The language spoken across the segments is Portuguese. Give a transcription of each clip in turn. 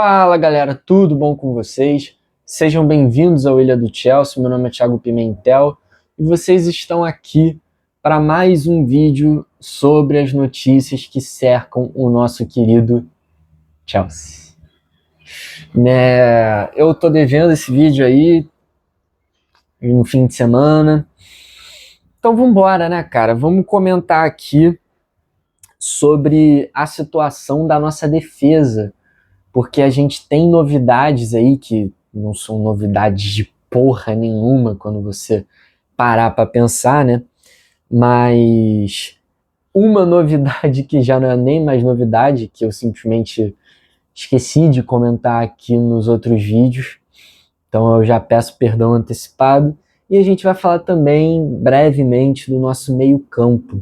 Fala galera, tudo bom com vocês? Sejam bem-vindos ao Ilha do Chelsea, meu nome é Thiago Pimentel e vocês estão aqui para mais um vídeo sobre as notícias que cercam o nosso querido Chelsea. Eu tô devendo esse vídeo aí no fim de semana, então vambora, né cara? Vamos comentar aqui sobre a situação da nossa defesa, porque a gente tem novidades aí que não são novidades de porra nenhuma quando você parar para pensar, né? Mas uma novidade que já não é nem mais novidade, que eu simplesmente esqueci de comentar aqui nos outros vídeos, então eu já peço perdão antecipado, e a gente vai falar também brevemente do nosso meio-campo,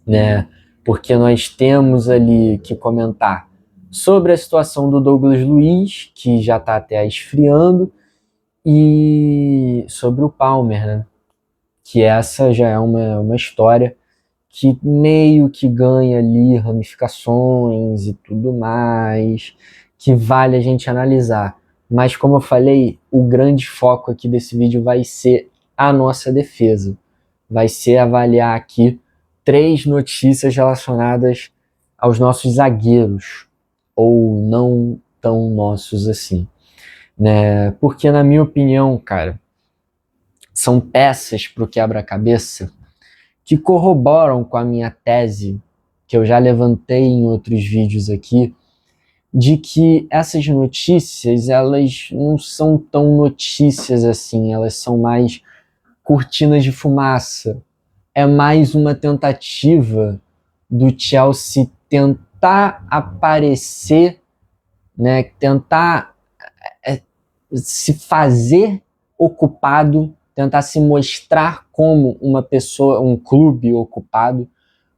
né? Porque nós temos ali que comentar sobre a situação do Douglas Luiz, que já está até esfriando, e sobre o Palmer, né? Que essa já é uma história que meio que ganha ali ramificações e tudo mais, que vale a gente analisar. Mas como eu falei, o grande foco aqui desse vídeo vai ser a nossa defesa. Vai ser avaliar aqui 3 notícias relacionadas aos nossos zagueiros, ou não tão nossos assim, né? Porque na minha opinião, cara, são peças para o quebra-cabeça que corroboram com a minha tese, que eu já levantei em outros vídeos aqui, de que essas notícias, elas não são tão notícias assim, elas são mais cortinas de fumaça. É mais uma tentativa do Chelsea tentar aparecer, né, tentar se fazer ocupado, tentar se mostrar como uma pessoa, um clube ocupado,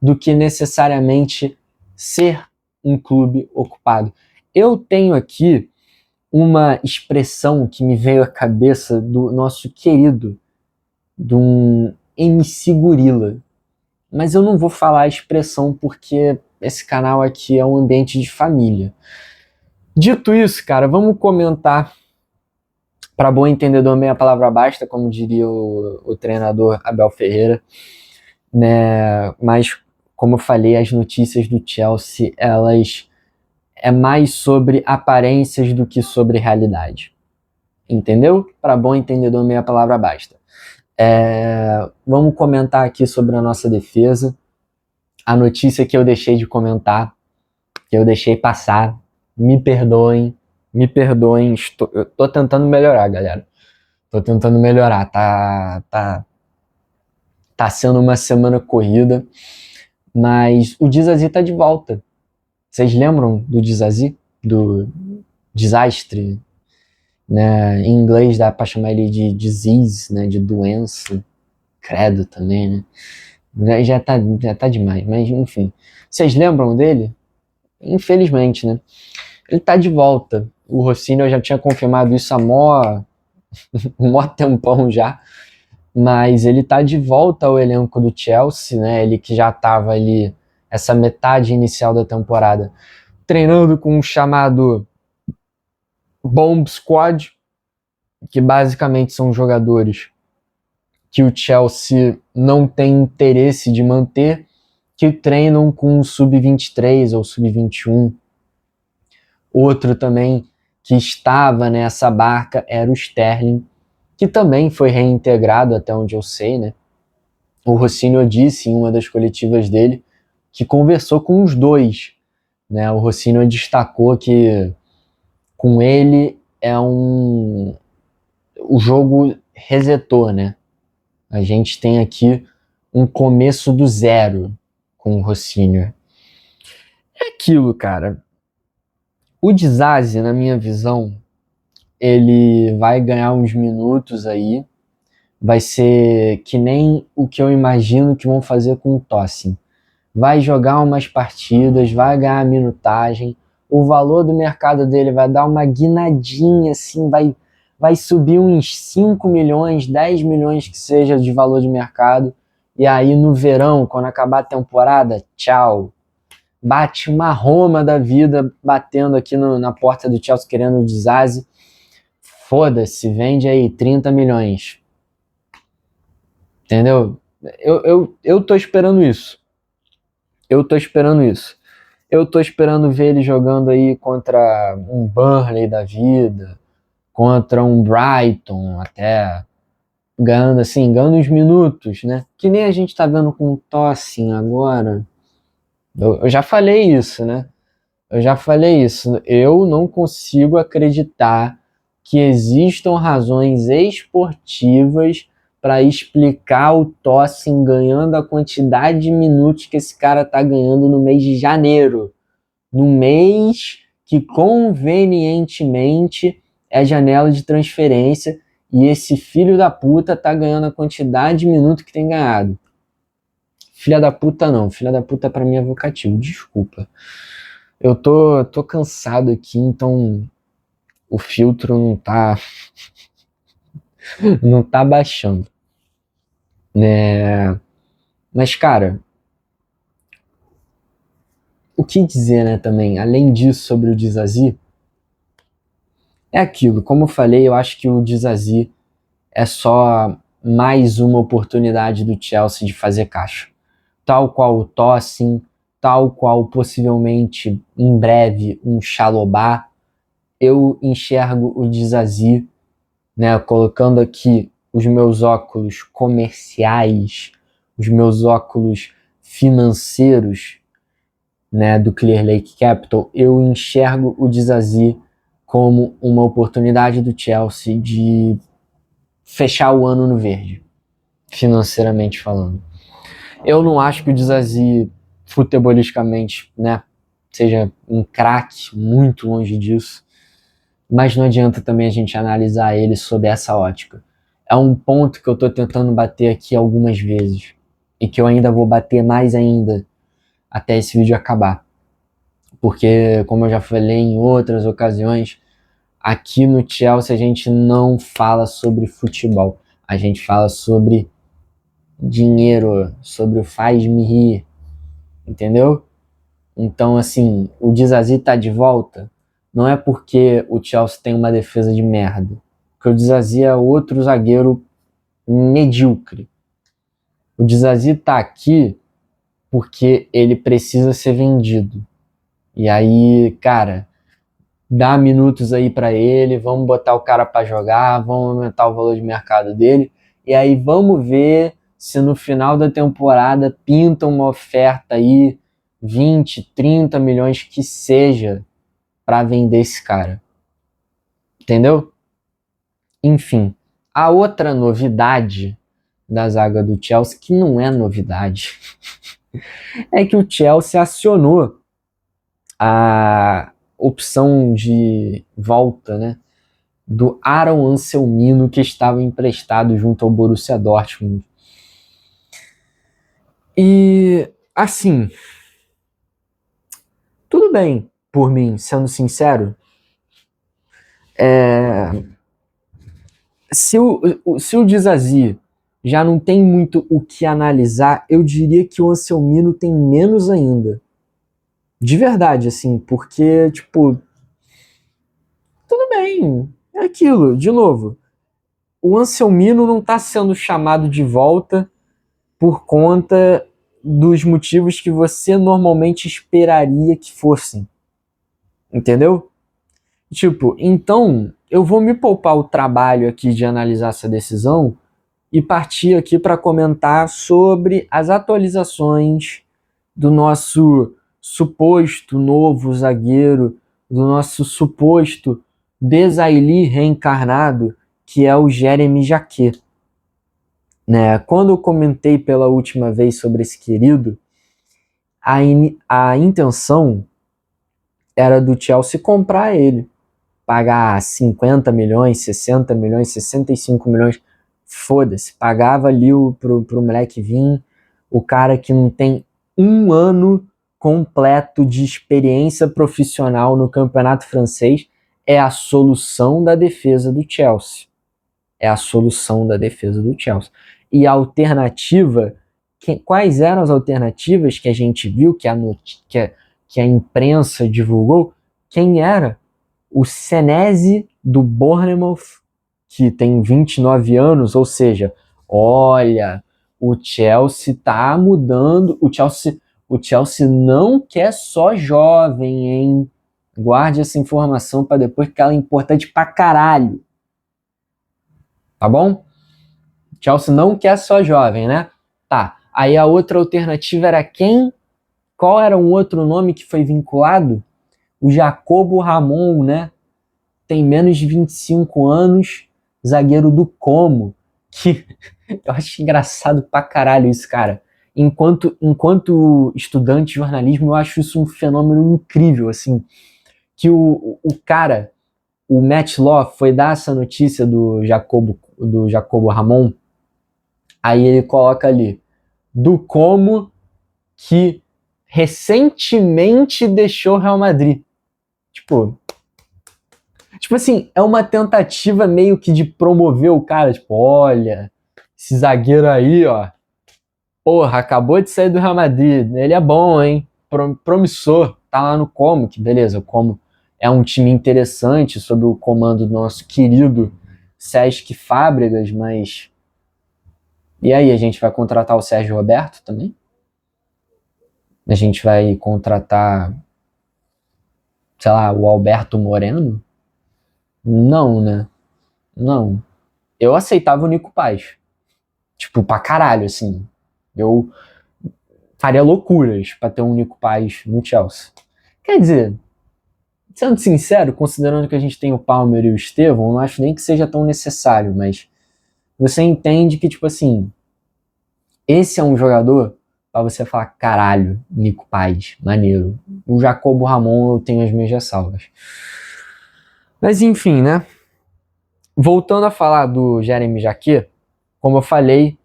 do que necessariamente ser um clube ocupado. Eu tenho aqui uma expressão que me veio à cabeça do nosso querido, de um MC Gorila, mas eu não vou falar a expressão porque esse canal aqui é um ambiente de família. Dito isso, cara, vamos comentar. Para bom entendedor, meia palavra basta, como diria o treinador Abel Ferreira, né? Mas, como eu falei, as notícias do Chelsea, elas é mais sobre aparências do que sobre realidade. Entendeu? Para bom entendedor, meia palavra basta. Vamos comentar aqui sobre a nossa defesa. A notícia que eu deixei de comentar, que eu deixei passar, me perdoem, eu tô tentando melhorar, galera. Tô tentando melhorar, tá sendo uma semana corrida, mas o Disasi tá de volta. Vocês lembram do Disasi? Do desastre, né? Em inglês dá pra chamar ele de disease, né? De doença, credo também, né? Já tá demais, mas enfim. Vocês lembram dele? Infelizmente, né? Ele tá de volta. O Rossini já tinha confirmado isso há mó tempão já, mas ele tá de volta ao elenco do Chelsea, né? Ele que já tava ali essa metade inicial da temporada treinando com um chamado Bomb Squad, que basicamente são jogadores que o Chelsea não tem interesse de manter, que treinam com o Sub-23 ou Sub-21. Outro também que estava nessa barca era o Sterling, que também foi reintegrado, até onde eu sei, né? O Rossini disse em uma das coletivas dele que conversou com os dois, né? O Rossini destacou que com ele o jogo resetou, né? A gente tem aqui um começo do zero com o Rossini. É aquilo, cara. O Disasi, na minha visão, ele vai ganhar uns minutos aí, vai ser que nem o que eu imagino que vão fazer com o Tosin. Vai jogar umas partidas, vai ganhar minutagem, o valor do mercado dele vai dar uma guinadinha, assim, vai subir uns 5 milhões, 10 milhões que seja de valor de mercado, e aí no verão, quando acabar a temporada, tchau. bate uma Roma da vida batendo aqui na porta do Chelsea querendo o Disasi. Foda-se, vende aí 30 milhões. Entendeu? Eu tô esperando isso. Eu tô esperando ver ele jogando aí contra um Burnley da vida, contra um Brighton, até ganhando uns minutos, né? Que nem a gente tá vendo com o Tosin agora. Eu já falei isso, né? Eu não consigo acreditar que existam razões esportivas para explicar o Tosin ganhando a quantidade de minutos que esse cara tá ganhando no mês de janeiro. No mês que convenientemente é janela de transferência e esse filho da puta tá ganhando a quantidade de minutos que tem ganhado. Filha da puta não, filha da puta pra mim é vocativo, desculpa. Eu tô cansado aqui, então o filtro não tá baixando, né? Mas, cara, o que dizer, né, também, além disso sobre o Disasi, é aquilo, como eu falei, eu acho que o Disasi é só mais uma oportunidade do Chelsea de fazer caixa. Tal qual o Tosin, tal qual possivelmente em breve um Chalobah, eu enxergo o Disasi, né, colocando aqui os meus óculos comerciais, os meus óculos financeiros, né, do Clear Lake Capital, eu enxergo o Disasi como uma oportunidade do Chelsea de fechar o ano no verde, financeiramente falando. Eu não acho que o Disasi, futebolisticamente, né, seja um craque, muito longe disso, mas não adianta também a gente analisar ele sob essa ótica. É um ponto que eu estou tentando bater aqui algumas vezes e que eu ainda vou bater mais ainda até esse vídeo acabar. Porque, como eu já falei em outras ocasiões, aqui no Chelsea a gente não fala sobre futebol. A gente fala sobre dinheiro, sobre o faz-me rir, entendeu? Então, assim, o Disasi tá de volta, não é porque o Chelsea tem uma defesa de merda, porque o Disasi é outro zagueiro medíocre. O Disasi tá aqui porque ele precisa ser vendido. E aí, cara, dá minutos aí pra ele, vamos botar o cara pra jogar, vamos aumentar o valor de mercado dele, e aí vamos ver se no final da temporada pinta uma oferta aí, 20, 30 milhões que seja, pra vender esse cara. Entendeu? Enfim, a outra novidade da zaga do Chelsea, que não é novidade, é que o Chelsea acionou a opção de volta, né, do Aaron Anselmino, que estava emprestado junto ao Borussia Dortmund. E, assim, tudo bem por mim, sendo sincero. Se o Disasi já não tem muito o que analisar, eu diria que o Anselmino tem menos ainda. De verdade, assim, porque, tipo, tudo bem, é aquilo, de novo. O Anselmino não está sendo chamado de volta por conta dos motivos que você normalmente esperaria que fossem. Entendeu? Tipo, então eu vou me poupar o trabalho aqui de analisar essa decisão e partir aqui para comentar sobre as atualizações do nosso suposto novo zagueiro, do nosso suposto Desailly reencarnado, que é o Jeremy Jacquet. Né? Quando eu comentei pela última vez sobre esse querido, a intenção era do Chelsea comprar ele, pagar 50 milhões, 60 milhões, 65 milhões, foda-se, pagava ali pro moleque vir, o cara que não tem um ano completo de experiência profissional no campeonato francês, é a solução da defesa do Chelsea. É a solução da defesa do Chelsea. E a alternativa, quais eram as alternativas que a gente viu, que a imprensa divulgou, quem era? O Senesi do Bournemouth, que tem 29 anos, ou seja, olha, o Chelsea tá mudando, o Chelsea não quer só jovem, hein? Guarde essa informação para depois, que ela é importante pra caralho. Tá bom? Chelsea não quer só jovem, né? Tá. Aí a outra alternativa era quem? Qual era um outro nome que foi vinculado? O Jacobo Ramon, né? Tem menos de 25 anos, zagueiro do Como. Que eu acho engraçado pra caralho isso, cara. Enquanto estudante de jornalismo, eu acho isso um fenômeno incrível, assim. Que o cara, o Matt Law, foi dar essa notícia do Jacobo Ramon. Aí ele coloca ali, do Como, que recentemente deixou o Real Madrid. Tipo assim, é uma tentativa meio que de promover o cara. Tipo, olha, esse zagueiro aí, ó. Porra, acabou de sair do Real Madrid. Ele é bom, hein? Promissor. Tá lá no Como, que beleza. O Como é um time interessante sob o comando do nosso querido Cesc Fábregas, mas... E aí, a gente vai contratar o Sérgio Roberto também? A gente vai contratar, sei lá, o Alberto Moreno? Não, né? Não. Eu aceitava o Nico Paz. Tipo, pra caralho, assim. Eu faria loucuras pra ter um Nico Paz no Chelsea. Quer dizer, sendo sincero, considerando que a gente tem o Palmer e o Estevão, não acho nem que seja tão necessário, mas você entende que, tipo assim, esse é um jogador pra você falar, caralho, Nico Paz, maneiro. O Jacobo Ramon eu tenho as minhas ressalvas. Mas enfim, né? Voltando a falar do Jeremy Jacquet, como eu falei,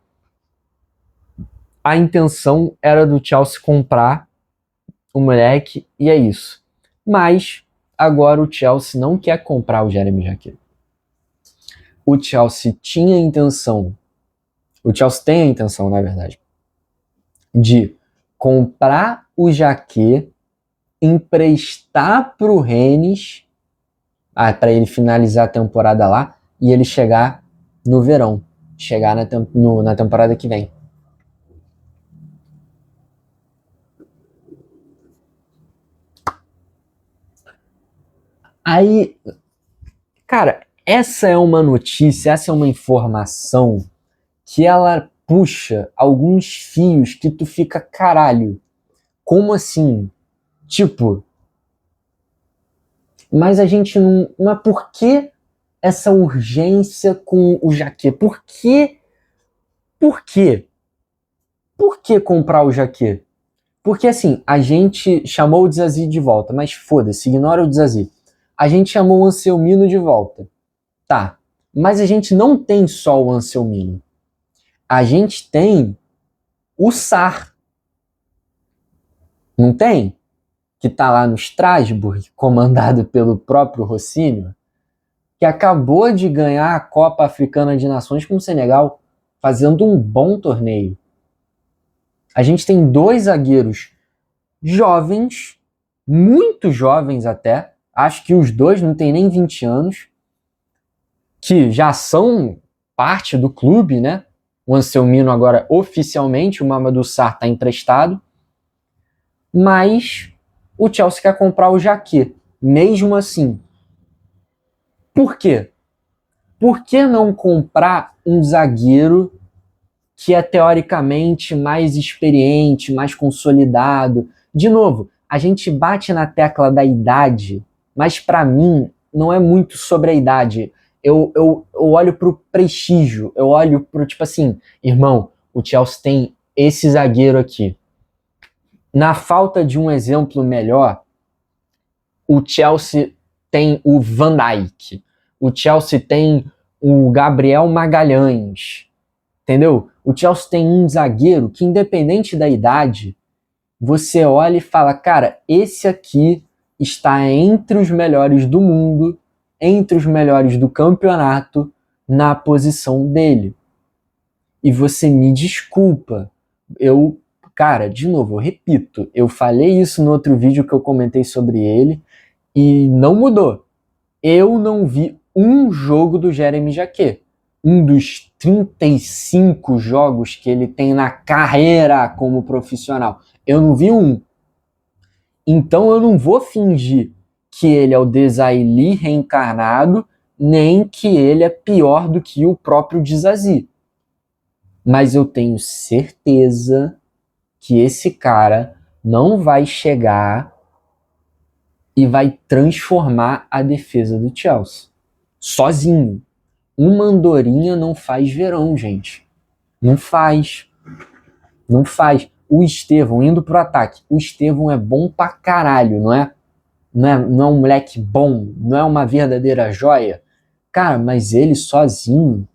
a intenção era do Chelsea comprar o moleque e é isso. Mas agora o Chelsea não quer comprar o Jeremy Jacquet. O Chelsea tinha a intenção, o Chelsea tem a intenção, na verdade, de comprar o Jacquet, emprestar pro Rennes, para ele finalizar a temporada lá e ele chegar no verão, chegar na temporada que vem. Aí, cara, essa é uma notícia, essa é uma informação que ela puxa alguns fios que tu fica, caralho, como assim? Tipo, mas a gente não... Mas por que essa urgência com o Jacquet? Por quê? Por quê? Por que comprar o Jacquet? Porque assim, a gente chamou o Disasi de volta, mas foda-se, ignora o Disasi. A gente chamou o Anselmino de volta. Tá, mas a gente não tem só o Anselmino. A gente tem o Sarr. Não tem? Que tá lá no Strasbourg, comandado pelo próprio Rocinho, que acabou de ganhar a Copa Africana de Nações com o Senegal, fazendo um bom torneio. A gente tem dois zagueiros jovens, muito jovens até, acho que os dois não têm nem 20 anos, que já são parte do clube, né? O Anselmino agora oficialmente, o Mamadou Sarr está emprestado, mas o Chelsea quer comprar o Jacquet, mesmo assim. Por quê? Por que não comprar um zagueiro que é teoricamente mais experiente, mais consolidado? De novo, a gente bate na tecla da idade, mas para mim não é muito sobre a idade. Eu olho pro prestígio, eu olho pro tipo assim, irmão, o Chelsea tem esse zagueiro aqui. Na falta de um exemplo melhor, o Chelsea tem o Van Dijk, o Chelsea tem o Gabriel Magalhães, entendeu? O Chelsea tem um zagueiro que, independente da idade, você olha e fala, cara, esse aqui está entre os melhores do mundo, entre os melhores do campeonato, na posição dele. E você me desculpa, eu Cara, de novo, eu repito, eu falei isso no outro vídeo que eu comentei sobre ele e não mudou. Eu não vi um jogo do Jeremy Jacquet. Um dos 35 jogos que ele tem na carreira como profissional. Eu não vi um. Então eu não vou fingir que ele é o Desailly reencarnado, nem que ele é pior do que o próprio Disasi. Mas eu tenho certeza que esse cara não vai chegar e vai transformar a defesa do Chelsea. Sozinho. Uma andorinha não faz verão, gente. Não faz. Não faz. O Estevão, indo pro ataque. O Estevão é bom pra caralho, não é? Não é um moleque bom, não é uma verdadeira joia. Cara, mas ele sozinho,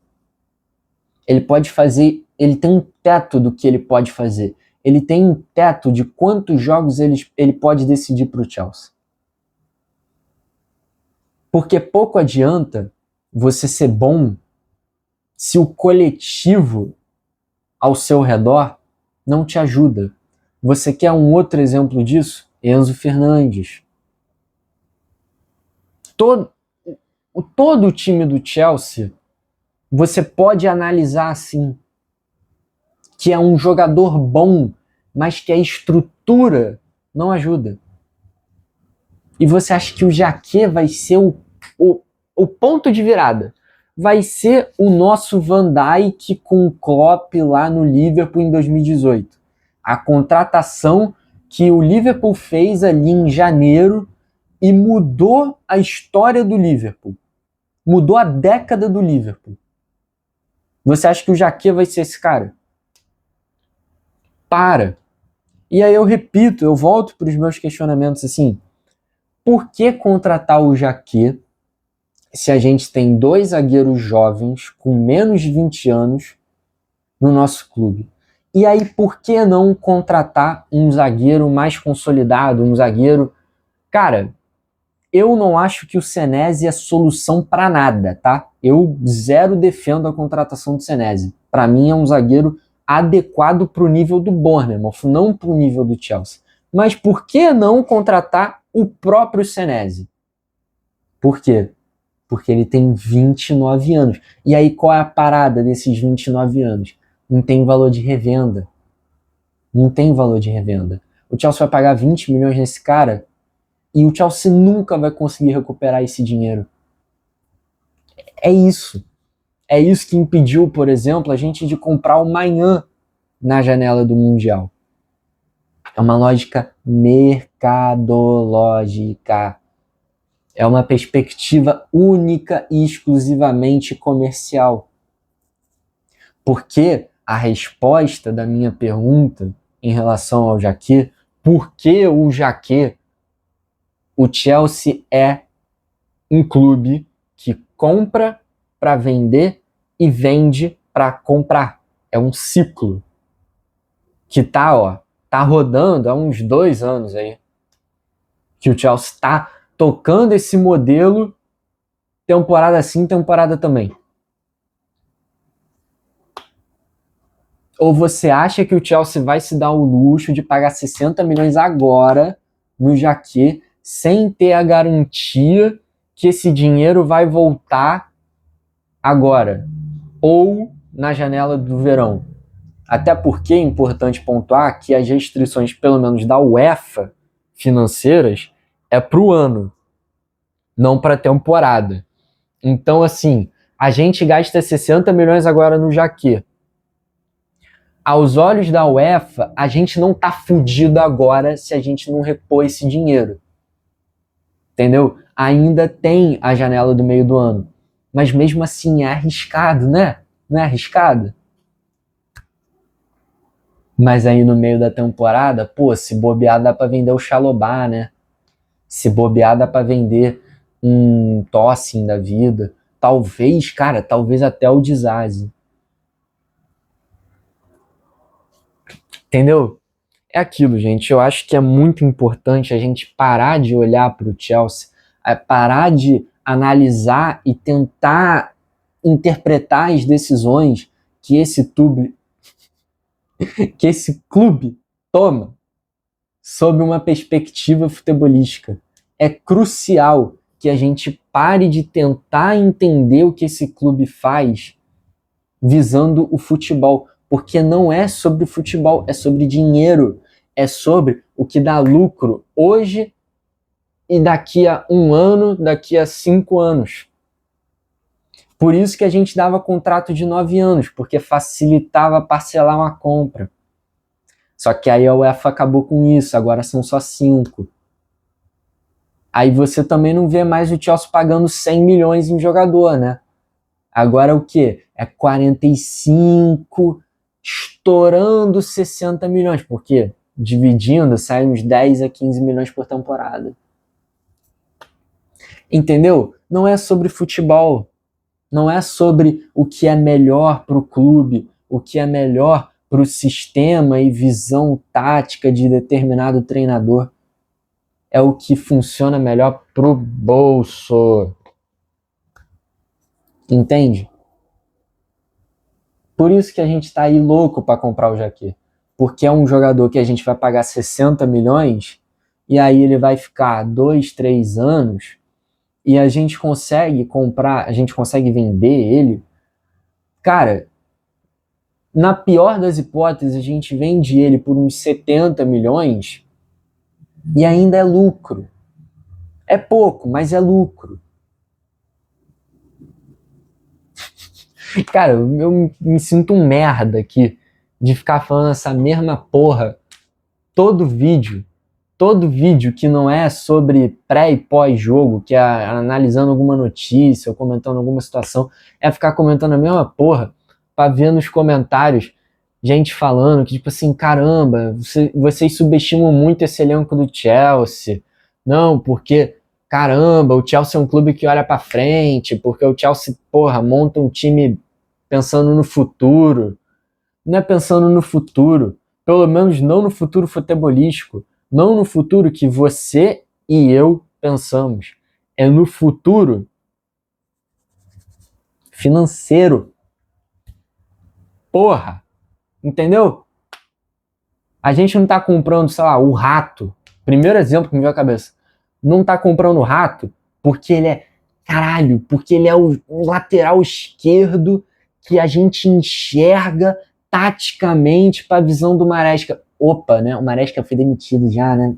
ele pode fazer, ele tem um teto do que ele pode fazer. Ele tem um teto de quantos jogos ele pode decidir pro Chelsea. Porque pouco adianta você ser bom se o coletivo ao seu redor não te ajuda. Você quer um outro exemplo disso? Enzo Fernandes. Todo o time do Chelsea, você pode analisar assim, que é um jogador bom, mas que a estrutura não ajuda. E você acha que o Jacquet vai ser o ponto de virada? Vai ser o nosso Van Dijk com o Klopp lá no Liverpool em 2018. A contratação que o Liverpool fez ali em janeiro e mudou a história do Liverpool. Mudou a década do Liverpool. Você acha que o Jacquet vai ser esse cara? Para. E aí eu repito, eu volto para os meus questionamentos assim. Por que contratar o Jacquet se a gente tem 2 zagueiros jovens com menos de 20 anos no nosso clube? E aí por que não contratar um zagueiro mais consolidado, um zagueiro... Cara, eu não acho que o Senesi é solução para nada, tá? Eu zero defendo a contratação do Senesi. Para mim é um zagueiro adequado para o nível do Bournemouth, não para o nível do Chelsea. Mas por que não contratar o próprio Senesi? Por quê? Porque ele tem 29 anos. E aí qual é a parada desses 29 anos? Não tem valor de revenda. Não tem valor de revenda. O Chelsea vai pagar 20 milhões nesse cara e o Chelsea nunca vai conseguir recuperar esse dinheiro. É isso. É isso que impediu, por exemplo, a gente de comprar o Maignan na janela do Mundial. É uma lógica mercadológica. É uma perspectiva única e exclusivamente comercial. Porque a resposta da minha pergunta em relação ao Jacquet, por que o Jacquet? O Chelsea é um clube que compra para vender e vende para comprar. É um ciclo que tá rodando há uns 2 anos aí. Que o Chelsea está tocando esse modelo temporada sim, temporada também. Ou você acha que o Chelsea vai se dar o luxo de pagar 60 milhões agora no Jacquet sem ter a garantia que esse dinheiro vai voltar agora ou na janela do verão? Até porque é importante pontuar que as restrições, pelo menos da UEFA, financeiras, é para o ano, não para a temporada. Então, assim, a gente gasta 60 milhões agora no Jacquet. Aos olhos da UEFA, a gente não tá fudido agora se a gente não repor esse dinheiro. Entendeu? Ainda tem a janela do meio do ano. Mas mesmo assim é arriscado, né? Não é arriscado? Mas aí no meio da temporada, pô, se bobear dá pra vender o Chalobah, né? Se bobear dá pra vender um Tosin da vida. Talvez, cara, talvez até o Disasi. Entendeu? É aquilo, gente. Eu acho que é muito importante a gente parar de olhar para o Chelsea, parar de analisar e tentar interpretar as decisões que esse clube Toma! Sob uma perspectiva futebolística. É crucial que a gente pare de tentar entender o que esse clube faz visando o futebol, porque não é sobre futebol, é sobre dinheiro, é sobre o que dá lucro hoje e daqui a 1 ano, daqui a 5 anos. Por isso que a gente dava contrato de 9 anos, porque facilitava parcelar uma compra. Só que aí a UEFA acabou com isso, agora são só 5. Aí você também não vê mais o Chelsea pagando 100 milhões em jogador, né? Agora o quê? É 45, estourando 60 milhões. Por quê? Dividindo, sai uns 10 a 15 milhões por temporada. Entendeu? Não é sobre futebol. Não é sobre o que é melhor para o clube, o que é melhor para o sistema e visão tática de determinado treinador. É o que funciona melhor pro bolso. Entende? Por isso que a gente tá aí louco para comprar o Jaqui. Porque é um jogador que a gente vai pagar 60 milhões e aí ele vai ficar 2, 3 anos e a gente consegue comprar, a gente consegue vender ele. Cara, na pior das hipóteses, a gente vende ele por uns 70 milhões e ainda é lucro. É pouco, mas é lucro. Cara, eu me sinto um merda aqui de ficar falando essa mesma porra todo vídeo que não é sobre pré e pós-jogo, que é analisando alguma notícia ou comentando alguma situação, é ficar comentando a mesma porra pra ver nos comentários gente falando que, tipo assim, caramba, vocês subestimam muito esse elenco do Chelsea. Não, porque, caramba, o Chelsea é um clube que olha pra frente, porque o Chelsea, porra, monta um time pensando no futuro. Não é pensando no futuro, pelo menos não no futuro futebolístico, não no futuro que você e eu pensamos. É no futuro financeiro. Porra! Entendeu? A gente não tá comprando, sei lá, o Rato. Primeiro exemplo que me veio à cabeça. Não tá comprando o Rato porque ele é... Caralho, porque ele é o lateral esquerdo que a gente enxerga taticamente para a visão do Maresca. Opa, né? O Maresca foi demitido já, né?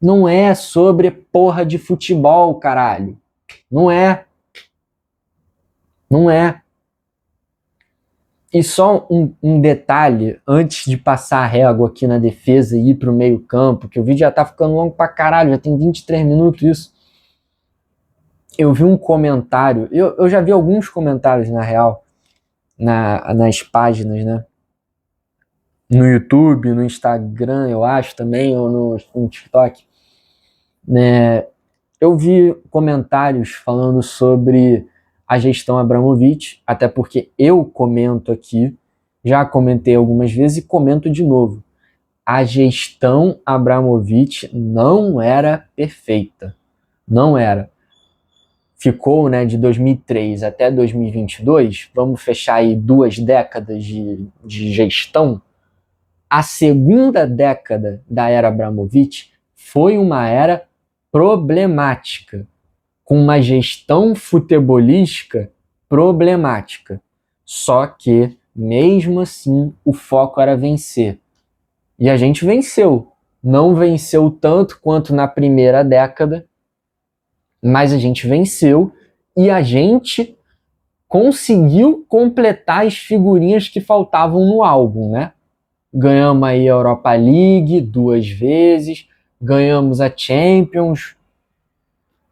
Não é sobre porra de futebol, caralho. Não é. Não é. E só um detalhe, antes de passar a régua aqui na defesa e ir pro meio campo, que o vídeo já tá ficando longo pra caralho, já tem 23 minutos isso. Eu vi um comentário, eu já vi alguns comentários, na real, nas páginas, né? No YouTube, no Instagram, eu acho também, ou no TikTok, né? Eu vi comentários falando sobre a gestão Abramovich, até porque eu comento aqui, já comentei algumas vezes e comento de novo. A gestão Abramovich não era perfeita. Não era. Ficou, né, de 2003 até 2022, vamos fechar aí 2 décadas de gestão. A segunda década da era Abramovich foi uma era problemática, com uma gestão futebolística problemática. Só que, mesmo assim, o foco era vencer. E a gente venceu. Não venceu tanto quanto na primeira década, mas a gente venceu e a gente conseguiu completar as figurinhas que faltavam no álbum, né? Ganhamos aí a Europa League 2 vezes, ganhamos a Champions,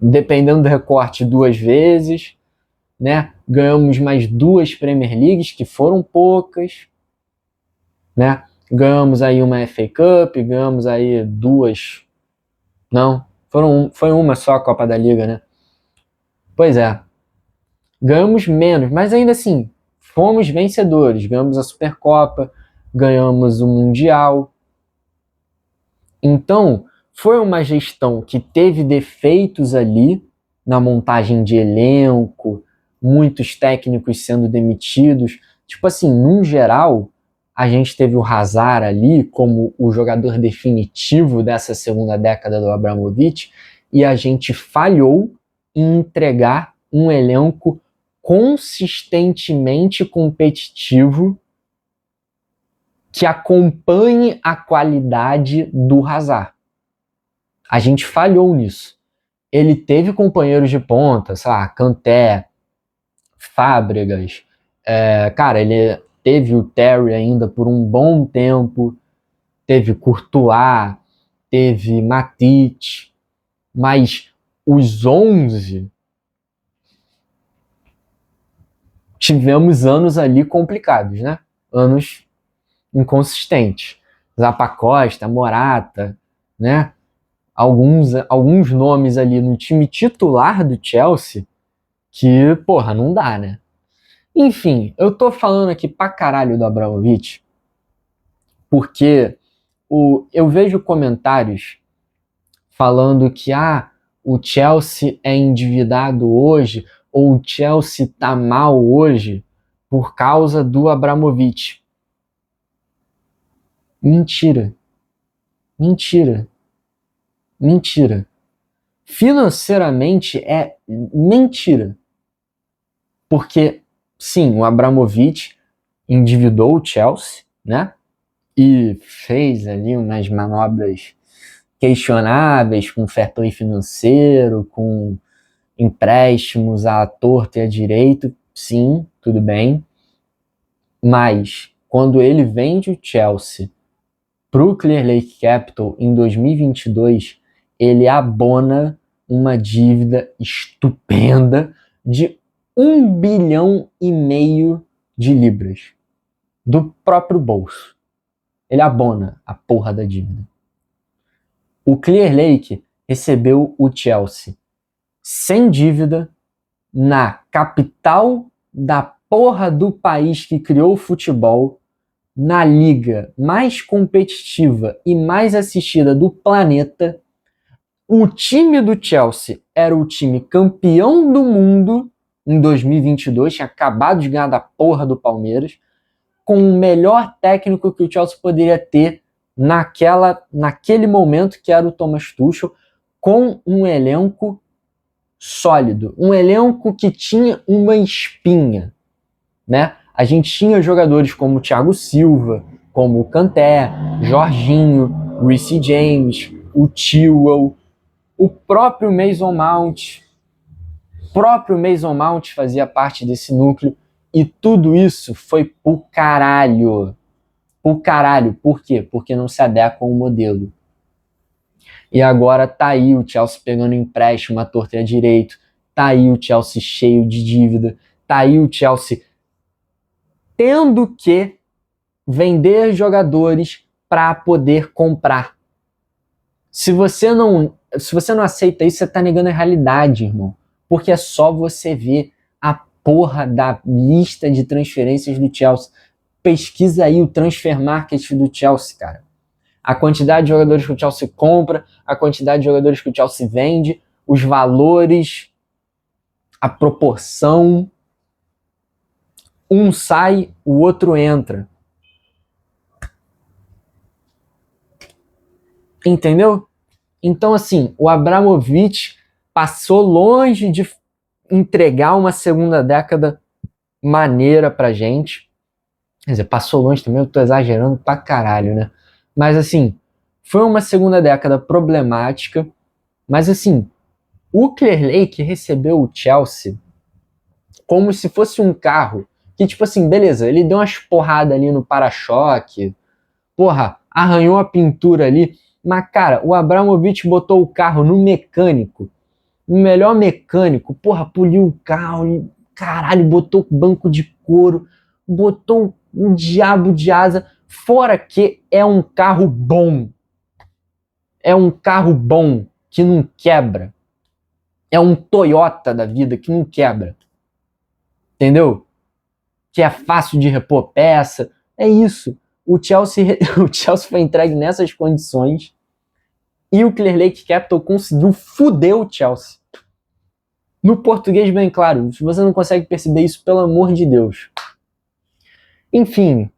dependendo do recorte, 2 vezes, né? Ganhamos mais 2 Premier Leagues, que foram poucas, né? Ganhamos aí uma FA Cup, ganhamos aí 2... Não, foi uma só a Copa da Liga, né? Pois é. Ganhamos menos, mas ainda assim, fomos vencedores. Ganhamos a Supercopa, ganhamos o Mundial. Então, foi uma gestão que teve defeitos ali na montagem de elenco, muitos técnicos sendo demitidos. Tipo assim, num geral, a gente teve o Hazard ali como o jogador definitivo dessa segunda década do Abramovich, e a gente falhou em entregar um elenco consistentemente competitivo que acompanhe a qualidade do Hazard. A gente falhou nisso. Ele teve companheiros de ponta, sei lá, Kanté, Fábregas, cara, ele teve o Terry ainda por um bom tempo, teve Courtois, teve Matip, mas os 11 tivemos anos ali complicados, né? Anos inconsistentes. Zappacosta, Morata, né? Alguns nomes ali no time titular do Chelsea que, porra, não dá, né? Enfim, eu tô falando aqui pra caralho do Abramovich porque eu vejo comentários falando que o Chelsea é endividado hoje ou o Chelsea tá mal hoje por causa do Abramovich. Mentira. Mentira. Mentira. Financeiramente é mentira. Porque, sim, o Abramovich endividou o Chelsea, né? E fez ali umas manobras questionáveis com fair play financeiro, com empréstimos à torta e à direito. Sim, tudo bem. Mas, quando ele vende o Chelsea para o Clear Lake Capital em 2022, ele abona uma dívida estupenda de 1,5 bilhão de libras do próprio bolso. Ele abona a porra da dívida. O Clear Lake recebeu o Chelsea sem dívida na capital da porra do país que criou o futebol, na liga mais competitiva e mais assistida do planeta. O time do Chelsea era o time campeão do mundo em 2022, tinha acabado de ganhar da porra do Palmeiras, com o melhor técnico que o Chelsea poderia ter naquele momento, que era o Thomas Tuchel, com um elenco sólido, um elenco que tinha uma espinha, né? A gente tinha jogadores como o Thiago Silva, como o Kanté, Jorginho, Reece James, o Chilwell, o próprio Mason Mount. O próprio Mason Mount fazia parte desse núcleo, e tudo isso foi pro caralho. Pro caralho. Por quê? Porque não se adequa ao modelo. E agora tá aí o Chelsea pegando empréstimo à torta e à direito, tá aí o Chelsea cheio de dívida, tá aí o Chelsea tendo que vender jogadores para poder comprar. Se você não aceita isso, você tá negando a realidade, irmão. Porque é só você ver a porra da lista de transferências do Chelsea. Pesquisa aí o transfer market do Chelsea, cara. A quantidade de jogadores que o Chelsea compra, a quantidade de jogadores que o Chelsea vende, os valores, a proporção. Um sai, o outro entra. Entendeu? Então, assim, o Abramovich passou longe de entregar uma segunda década maneira pra gente. Quer dizer, passou longe também, eu tô exagerando pra caralho, né? Mas, assim, foi uma segunda década problemática. Mas, assim, o Clear Lake recebeu o Chelsea como se fosse um carro que, tipo assim, beleza, ele deu umas porradas ali no para-choque, porra, arranhou a pintura ali, mas, cara, o Abramovich botou o carro no mecânico, o melhor mecânico, porra, poliu o carro, caralho, botou banco de couro, botou um diabo de asa, fora que é um carro bom. É um carro bom que não quebra. É um Toyota da vida que não quebra. Entendeu? Que é fácil de repor peça. É isso. O Chelsea foi entregue nessas condições e o Clear Lake Capital conseguiu foder o Chelsea. No português, bem claro. Se você não consegue perceber isso, pelo amor de Deus. Enfim,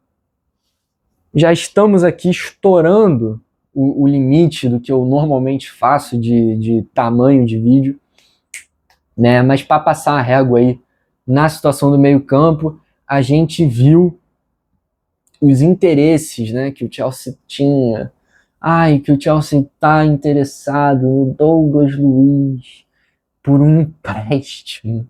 Já estamos aqui estourando o limite do que eu normalmente faço de tamanho de vídeo, né? Mas para passar a régua aí na situação do meio-campo, a gente viu os interesses, né, que o Chelsea tinha. Que o Chelsea está interessado no Douglas Luiz por um empréstimo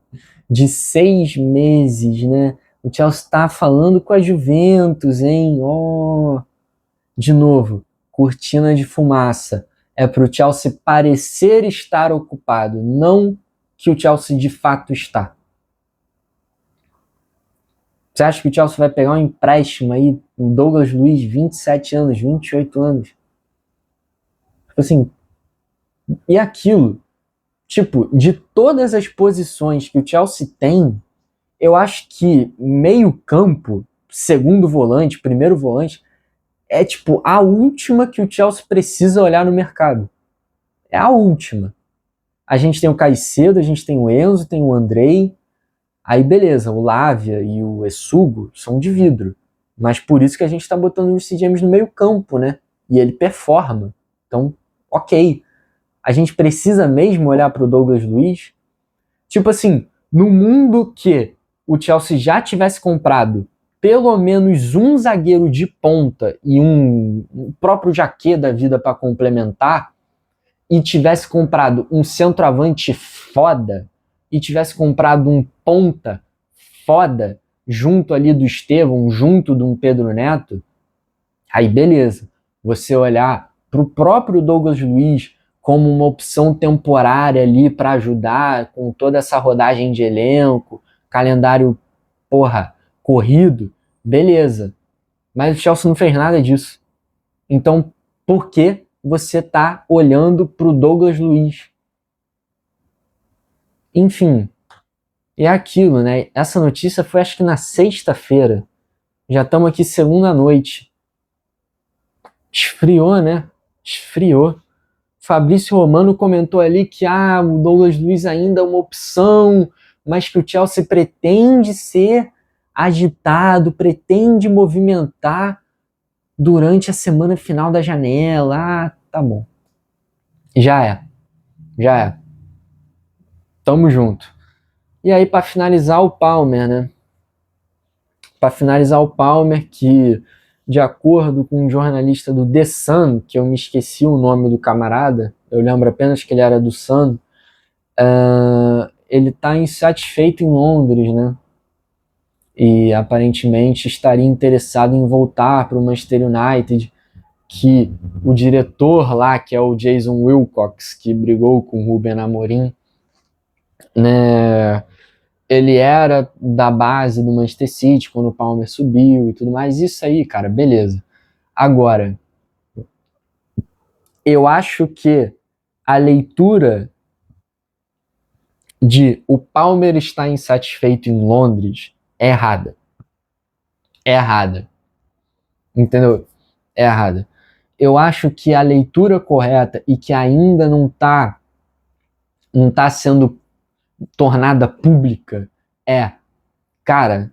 de 6 meses, né? O Chelsea está falando com a Juventus, hein? De novo, cortina de fumaça. É para o Chelsea parecer estar ocupado, não que o Chelsea de fato está. Você acha que o Chelsea vai pegar um empréstimo aí, o Douglas Luiz, 27 anos, 28 anos? Tipo assim, e aquilo, tipo, de todas as posições que o Chelsea tem, eu acho que meio campo, segundo volante, primeiro volante, é tipo a última que o Chelsea precisa olhar no mercado. É a última. A gente tem o Caicedo, a gente tem o Enzo, tem o Andrei. Aí beleza, o Lavia e o Essugo são de vidro. Mas por isso que a gente tá botando o Reece James no meio campo, né? E ele performa. Então, ok. A gente precisa mesmo olhar pro Douglas Luiz? Tipo assim, no mundo que o Chelsea já tivesse comprado pelo menos um zagueiro de ponta e um próprio Jaquet da vida para complementar, e tivesse comprado um centroavante foda, e tivesse comprado um ponta foda, junto ali do Estevão, junto de um Pedro Neto, aí beleza. Você olhar pro próprio Douglas Luiz como uma opção temporária ali para ajudar com toda essa rodagem de elenco, calendário, corrido, beleza. Mas o Chelsea não fez nada disso. Então, por que você tá olhando pro Douglas Luiz? Enfim, é aquilo, né? Essa notícia foi acho que na sexta-feira. Já estamos aqui segunda noite. Esfriou, né? Esfriou. Fabrício Romano comentou ali que o Douglas Luiz ainda é uma opção, mas que o Chelsea pretende ser agitado, pretende movimentar durante a semana final da janela. Tá bom. Já é. Tamo junto. E aí, para finalizar, o Palmer, né? Para finalizar, o Palmer, que, de acordo com um jornalista do The Sun, que eu me esqueci o nome do camarada, eu lembro apenas que ele era do Sun, ele está insatisfeito em Londres, né? E aparentemente estaria interessado em voltar para o Manchester United, que o diretor lá, que é o Jason Wilcox, que brigou com o Ruben Amorim, né? Ele era da base do Manchester City quando o Palmer subiu e tudo mais. Isso aí, cara, beleza. Agora, eu acho que a leitura de o Palmer estar insatisfeito em Londres é errada. É errada. Entendeu? É errada. Eu acho que a leitura correta e que ainda não tá sendo tornada pública é, cara,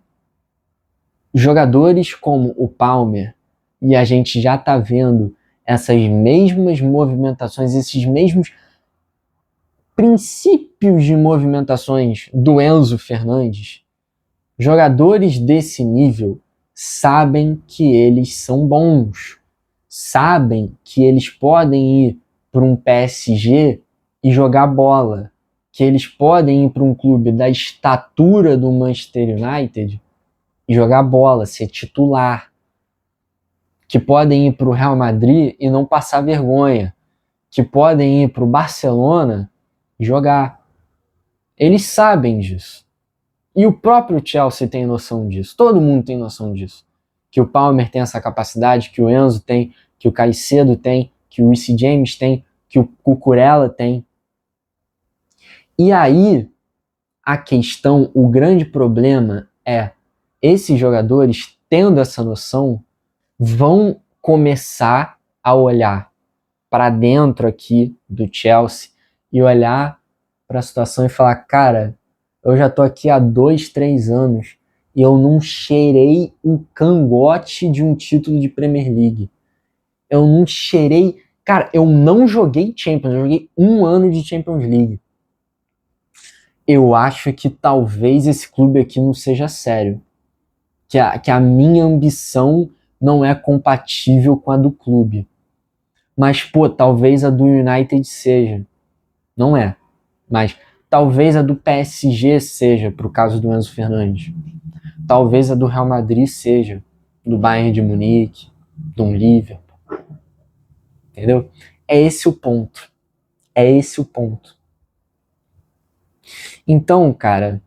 jogadores como o Palmer, e a gente já tá vendo essas mesmas movimentações, esses mesmos princípios de movimentações do Enzo Fernandes, jogadores desse nível sabem que eles são bons, sabem que eles podem ir para um PSG e jogar bola, que eles podem ir para um clube da estatura do Manchester United e jogar bola, ser titular, que podem ir para o Real Madrid e não passar vergonha, que podem ir para o Barcelona e jogar. Eles sabem disso. E o próprio Chelsea tem noção disso. Todo mundo tem noção disso. Que o Palmer tem essa capacidade, que o Enzo tem, que o Caicedo tem, que o Reece James tem, que o Cucurella tem. E aí, a questão, o grande problema é esses jogadores, tendo essa noção, vão começar a olhar para dentro aqui do Chelsea e olhar para a situação e falar, cara, eu já tô aqui há 2, 3 anos e eu não cheirei o cangote de um título de Premier League. Eu não cheirei... Cara, eu não joguei Champions, eu joguei 1 ano de Champions League. Eu acho que talvez esse clube aqui não seja sério. Que a minha ambição não é compatível com a do clube. Mas, pô, talvez a do United seja. Não é. Mas talvez a do PSG seja, pro caso do Enzo Fernandes. Talvez a do Real Madrid seja. Do Bayern de Munique, do Liverpool. Entendeu? É esse o ponto. É esse o ponto. Então, cara,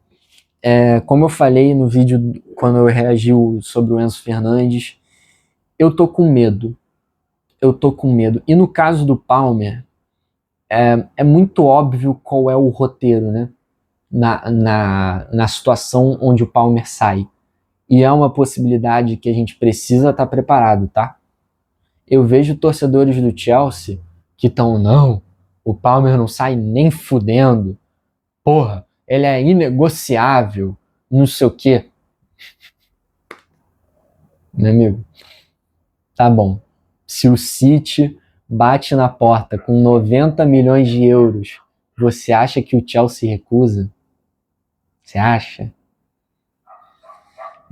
como eu falei no vídeo quando eu reagi sobre o Enzo Fernandes, eu tô com medo. Eu tô com medo. E no caso do Palmer, é muito óbvio qual é o roteiro, né? Na situação onde o Palmer sai. E é uma possibilidade que a gente precisa estar preparado, tá? Eu vejo torcedores do Chelsea que estão, não, o Palmer não sai nem fudendo. Porra, ele é inegociável, não sei o quê. Meu amigo, tá bom. Se o City bate na porta com 90 milhões de euros, você acha que o Chelsea recusa? Você acha?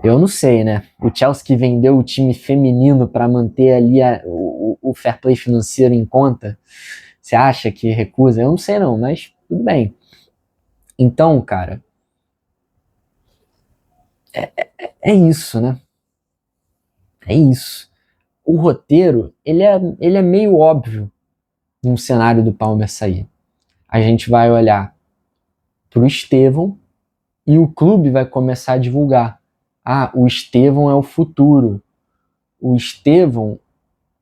Eu não sei, né? O Chelsea que vendeu o time feminino para manter ali o fair play financeiro em conta, você acha que recusa? Eu não sei não, mas tudo bem. Então, cara, é isso, né? É isso. O roteiro, ele é meio óbvio num cenário do Palmer sair. A gente vai olhar pro Estevão e o clube vai começar a divulgar. Ah, o Estevão é o futuro. O Estevão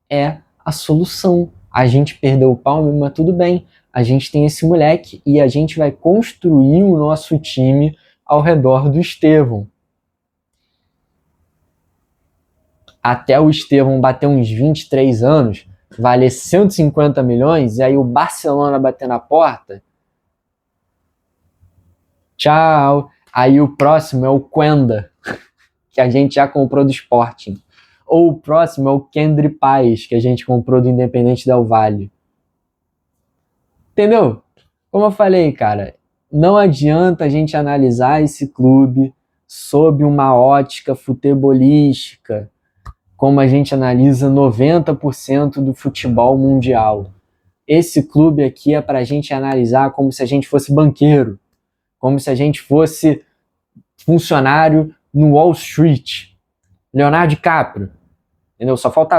é a solução. A gente perdeu o Palmer, mas tudo bem. A gente tem esse moleque e a gente vai construir o nosso time ao redor do Estevão. Até o Estevão bater uns 23 anos, valer 150 milhões, e aí o Barcelona bater na porta. Tchau. Aí o próximo é o Quenda, que a gente já comprou do Sporting. Ou o próximo é o Kendry Páez, que a gente comprou do Independente Del Valle. Entendeu? Como eu falei, cara, não adianta a gente analisar esse clube sob uma ótica futebolística, como a gente analisa 90% do futebol mundial. Esse clube aqui é para a gente analisar como se a gente fosse banqueiro, como se a gente fosse funcionário no Wall Street. Leonardo DiCaprio, entendeu? Só falta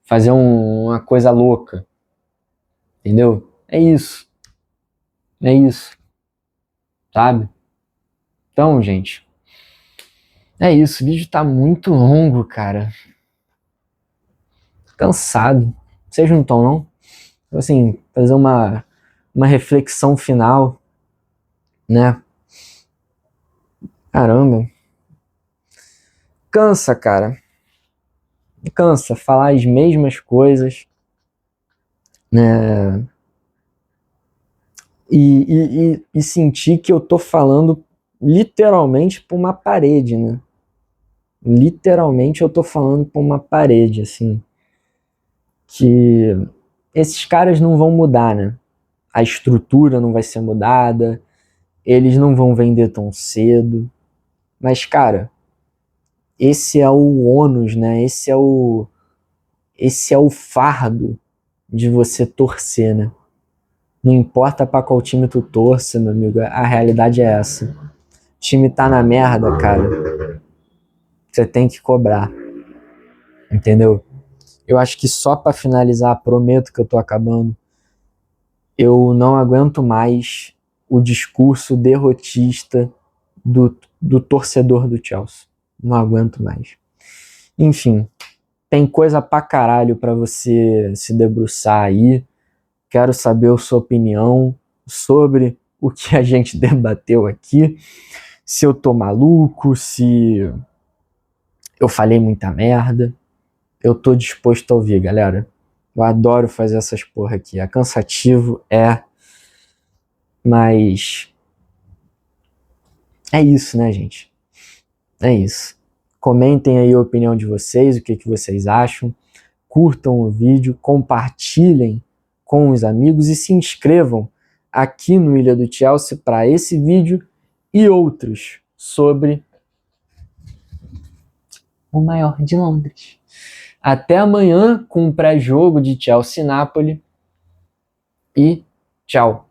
fazer uma coisa louca, entendeu? É isso, sabe? Então, gente, é isso. O vídeo tá muito longo, cara. Cansado. Vocês não estão, não? Assim, fazer uma reflexão final, né? Caramba. Cansa, cara. Cansa falar as mesmas coisas, né? E sentir que eu tô falando literalmente pra uma parede, né? Literalmente eu tô falando pra uma parede, assim. Que esses caras não vão mudar, né? A estrutura não vai ser mudada, eles não vão vender tão cedo. Mas, cara, esse é o ônus, né? Esse é o fardo de você torcer, né? Não importa pra qual time tu torça, meu amigo, a realidade é essa. O time tá na merda, cara. Você tem que cobrar. Entendeu? Eu acho que só pra finalizar, prometo que eu tô acabando. Eu não aguento mais o discurso derrotista do torcedor do Chelsea. Não aguento mais. Enfim, tem coisa pra caralho pra você se debruçar aí. Quero saber a sua opinião sobre o que a gente debateu aqui. Se eu tô maluco, se eu falei muita merda. Eu tô disposto a ouvir, galera. Eu adoro fazer essas porra aqui. É cansativo, Mas é isso, né, gente? É isso. Comentem aí a opinião de vocês, o que vocês acham. Curtam o vídeo, compartilhem com os amigos e se inscrevam aqui no Ilha do Chelsea para esse vídeo e outros sobre o maior de Londres. Até amanhã com o pré-jogo de Chelsea-Napoli e tchau!